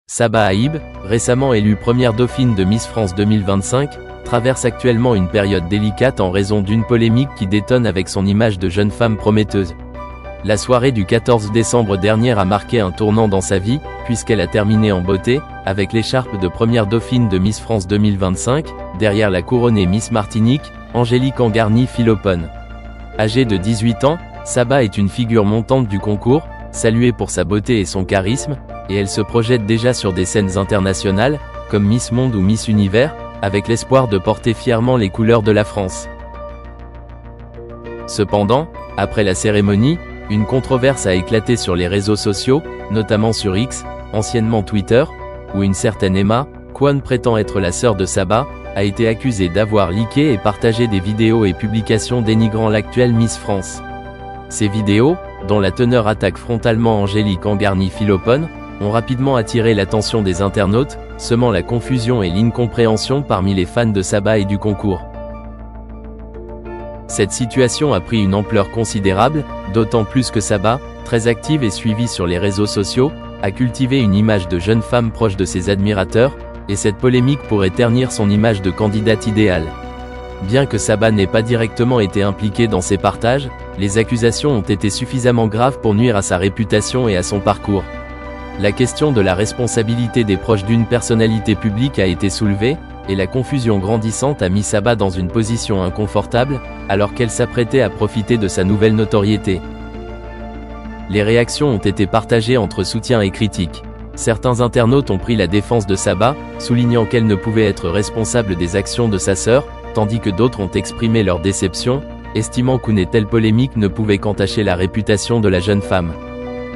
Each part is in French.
Saba Haïb, récemment élue première dauphine de Miss France 2025, traverse actuellement une période délicate en raison d'une polémique qui détonne avec son image de jeune femme prometteuse. La soirée du 14 décembre dernier a marqué un tournant dans sa vie, puisqu'elle a terminé en beauté, avec l'écharpe de première dauphine de Miss France 2025, derrière la couronnée Miss Martinique, Angélique Angarny-Philopon. Âgée de 18 ans, Saba est une figure montante du concours, saluée pour sa beauté et son charisme, et elle se projette déjà sur des scènes internationales, comme Miss Monde ou Miss Univers, avec l'espoir de porter fièrement les couleurs de la France. Cependant, après la cérémonie, une controverse a éclaté sur les réseaux sociaux, notamment sur X, anciennement Twitter, où une certaine Emma, Kwan prétend être la sœur de Saba, a été accusée d'avoir leaké et partagé des vidéos et publications dénigrant l'actuelle Miss France. Ces vidéos, dont la teneur attaque frontalement Angélique Angarny-Philopon, ont rapidement attiré l'attention des internautes, semant la confusion et l'incompréhension parmi les fans de Saba et du concours. Cette situation a pris une ampleur considérable, d'autant plus que Saba, très active et suivie sur les réseaux sociaux, a cultivé une image de jeune femme proche de ses admirateurs, et cette polémique pourrait ternir son image de candidate idéale. Bien que Saba n'ait pas directement été impliquée dans ces partages, les accusations ont été suffisamment graves pour nuire à sa réputation et à son parcours. La question de la responsabilité des proches d'une personnalité publique a été soulevée, et la confusion grandissante a mis Saba dans une position inconfortable, alors qu'elle s'apprêtait à profiter de sa nouvelle notoriété. Les réactions ont été partagées entre soutien et critique. Certains internautes ont pris la défense de Saba, soulignant qu'elle ne pouvait être responsable des actions de sa sœur, tandis que d'autres ont exprimé leur déception, estimant qu'une telle polémique ne pouvait qu'entacher la réputation de la jeune femme.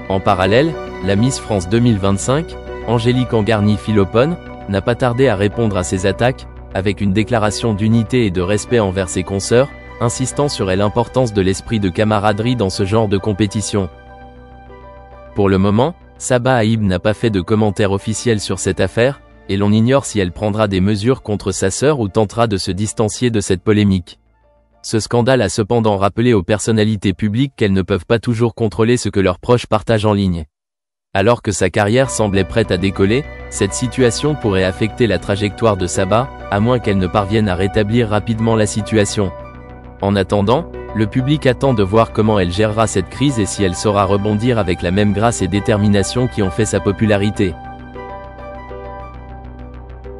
En parallèle, la Miss France 2025, Angélique Angarny-Philopon, n'a pas tardé à répondre à ces attaques, avec une déclaration d'unité et de respect envers ses consoeurs, insistant sur l'importance de l'esprit de camaraderie dans ce genre de compétition. Pour le moment, Saba Haïb n'a pas fait de commentaire officiel sur cette affaire, et l'on ignore si elle prendra des mesures contre sa sœur ou tentera de se distancier de cette polémique. Ce scandale a cependant rappelé aux personnalités publiques qu'elles ne peuvent pas toujours contrôler ce que leurs proches partagent en ligne. Alors que sa carrière semblait prête à décoller, cette situation pourrait affecter la trajectoire de Saba, à moins qu'elle ne parvienne à rétablir rapidement la situation. En attendant, le public attend de voir comment elle gérera cette crise et si elle saura rebondir avec la même grâce et détermination qui ont fait sa popularité.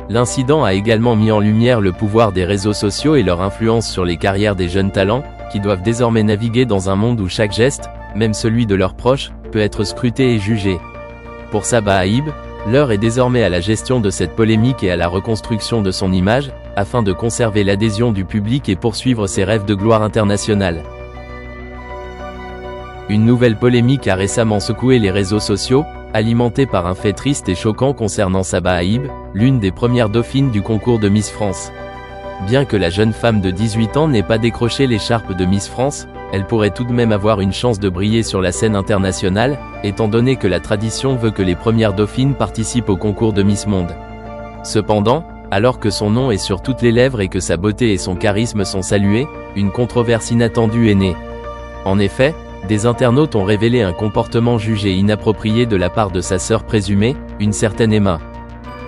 L'incident a également mis en lumière le pouvoir des réseaux sociaux et leur influence sur les carrières des jeunes talents, qui doivent désormais naviguer dans un monde où chaque geste, même celui de leurs proches, peut être scruté et jugé. Pour Saba Haïb, l'heure est désormais à la gestion de cette polémique et à la reconstruction de son image, afin de conserver l'adhésion du public et poursuivre ses rêves de gloire internationale. Une nouvelle polémique a récemment secoué les réseaux sociaux, alimentée par un fait triste et choquant concernant Saba Haïb, l'une des premières dauphines du concours de Miss France. Bien que la jeune femme de 18 ans n'ait pas décroché l'écharpe de Miss France, elle pourrait tout de même avoir une chance de briller sur la scène internationale, étant donné que la tradition veut que les premières dauphines participent au concours de Miss Monde. Cependant, alors que son nom est sur toutes les lèvres et que sa beauté et son charisme sont salués, une controverse inattendue est née. En effet, des internautes ont révélé un comportement jugé inapproprié de la part de sa sœur présumée, une certaine Emma.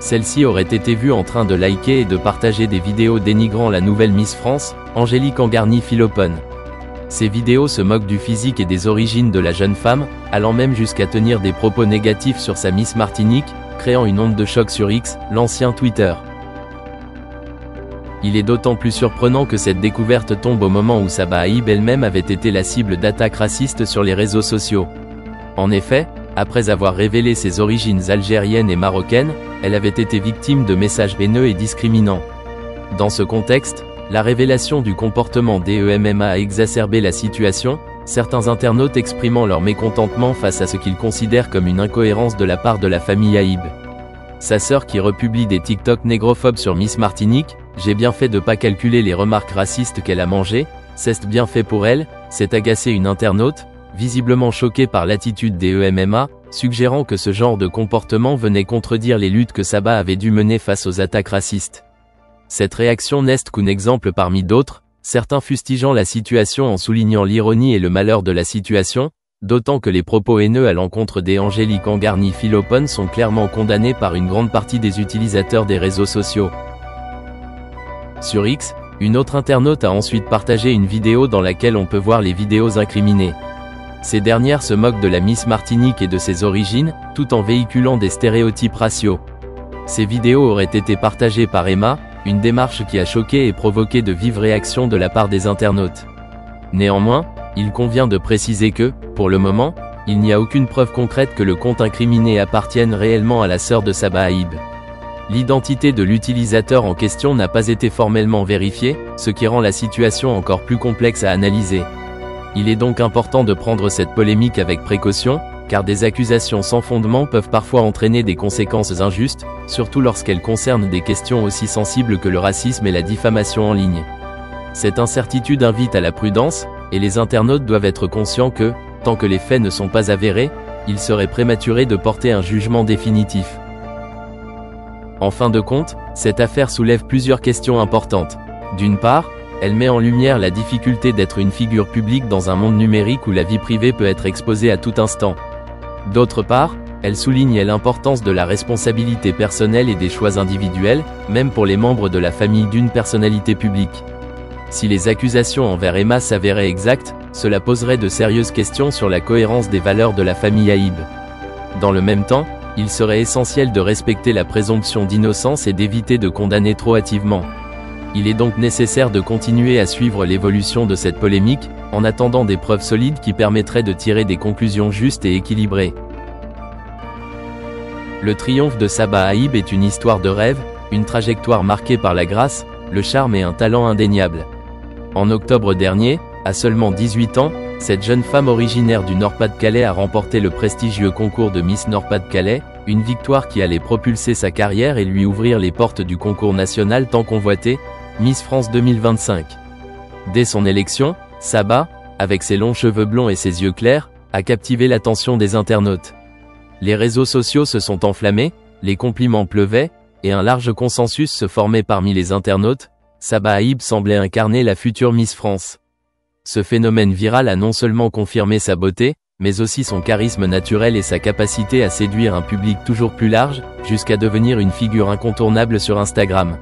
Celle-ci aurait été vue en train de liker et de partager des vidéos dénigrant la nouvelle Miss France, Angélique Angarny-Philopon. Ces vidéos se moquent du physique et des origines de la jeune femme, allant même jusqu'à tenir des propos négatifs sur sa Miss Martinique, créant une onde de choc sur X, l'ancien Twitter. Il est d'autant plus surprenant que cette découverte tombe au moment où Saba Haïb elle-même avait été la cible d'attaques racistes sur les réseaux sociaux. En effet, après avoir révélé ses origines algériennes et marocaines, elle avait été victime de messages haineux et discriminants. Dans ce contexte, la révélation du comportement d'Emma a exacerbé la situation, certains internautes exprimant leur mécontentement face à ce qu'ils considèrent comme une incohérence de la part de la famille Haïb. Sa sœur qui republie des TikTok négrophobes sur Miss Martinique, j'ai bien fait de pas calculer les remarques racistes qu'elle a mangées, c'est bien fait pour elle, s'est agacé une internaute, visiblement choquée par l'attitude d'Emma, suggérant que ce genre de comportement venait contredire les luttes que Saba avait dû mener face aux attaques racistes. Cette réaction n'est qu'un exemple parmi d'autres, certains fustigeant la situation en soulignant l'ironie et le malheur de la situation, d'autant que les propos haineux à l'encontre des Angélique Angarny-Philopon sont clairement condamnés par une grande partie des utilisateurs des réseaux sociaux. Sur X, une autre internaute a ensuite partagé une vidéo dans laquelle on peut voir les vidéos incriminées. Ces dernières se moquent de la Miss Martinique et de ses origines, tout en véhiculant des stéréotypes raciaux. Ces vidéos auraient été partagées par Emma, une démarche qui a choqué et provoqué de vives réactions de la part des internautes. Néanmoins, il convient de préciser que, pour le moment, il n'y a aucune preuve concrète que le compte incriminé appartienne réellement à la sœur de Sabah Haïb. L'identité de l'utilisateur en question n'a pas été formellement vérifiée, ce qui rend la situation encore plus complexe à analyser. Il est donc important de prendre cette polémique avec précaution, car des accusations sans fondement peuvent parfois entraîner des conséquences injustes, surtout lorsqu'elles concernent des questions aussi sensibles que le racisme et la diffamation en ligne. Cette incertitude invite à la prudence, et les internautes doivent être conscients que, tant que les faits ne sont pas avérés, il serait prématuré de porter un jugement définitif. En fin de compte, cette affaire soulève plusieurs questions importantes. D'une part, elle met en lumière la difficulté d'être une figure publique dans un monde numérique où la vie privée peut être exposée à tout instant. D'autre part, elle souligne l'importance de la responsabilité personnelle et des choix individuels, même pour les membres de la famille d'une personnalité publique. Si les accusations envers Emma s'avéraient exactes, cela poserait de sérieuses questions sur la cohérence des valeurs de la famille Haïb. Dans le même temps, il serait essentiel de respecter la présomption d'innocence et d'éviter de condamner trop hâtivement. Il est donc nécessaire de continuer à suivre l'évolution de cette polémique, en attendant des preuves solides qui permettraient de tirer des conclusions justes et équilibrées. Le triomphe de Sabah Haïb est une histoire de rêve, une trajectoire marquée par la grâce, le charme et un talent indéniable. En octobre dernier, à seulement 18 ans, cette jeune femme originaire du Nord-Pas-de-Calais a remporté le prestigieux concours de Miss Nord-Pas-de-Calais, une victoire qui allait propulser sa carrière et lui ouvrir les portes du concours national tant convoité, Miss France 2025. Dès son élection, Sabah, avec ses longs cheveux blonds et ses yeux clairs, a captivé l'attention des internautes. Les réseaux sociaux se sont enflammés, les compliments pleuvaient, et un large consensus se formait parmi les internautes. Sabah Haïb semblait incarner la future Miss France. Ce phénomène viral a non seulement confirmé sa beauté, mais aussi son charisme naturel et sa capacité à séduire un public toujours plus large, jusqu'à devenir une figure incontournable sur Instagram.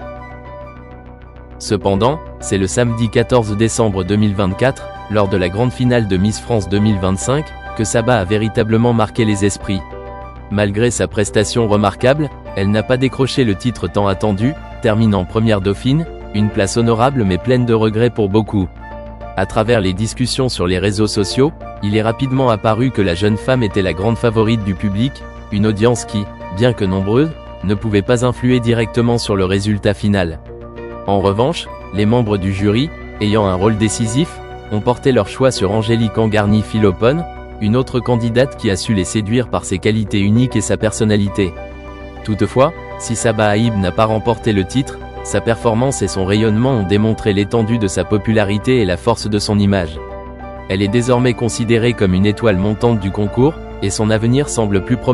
Cependant, c'est le samedi 14 décembre 2024, lors de la grande finale de Miss France 2025, que Sabah a véritablement marqué les esprits. Malgré sa prestation remarquable, elle n'a pas décroché le titre tant attendu, terminant première dauphine, une place honorable mais pleine de regrets pour beaucoup. À travers les discussions sur les réseaux sociaux, il est rapidement apparu que la jeune femme était la grande favorite du public, une audience qui, bien que nombreuse, ne pouvait pas influer directement sur le résultat final. En revanche, les membres du jury, ayant un rôle décisif, ont porté leur choix sur Angélique Angarny-Philopon, une autre candidate qui a su les séduire par ses qualités uniques et sa personnalité. Toutefois, si Sabah Haïb n'a pas remporté le titre, sa performance et son rayonnement ont démontré l'étendue de sa popularité et la force de son image. Elle est désormais considérée comme une étoile montante du concours, et son avenir semble plus prometteur.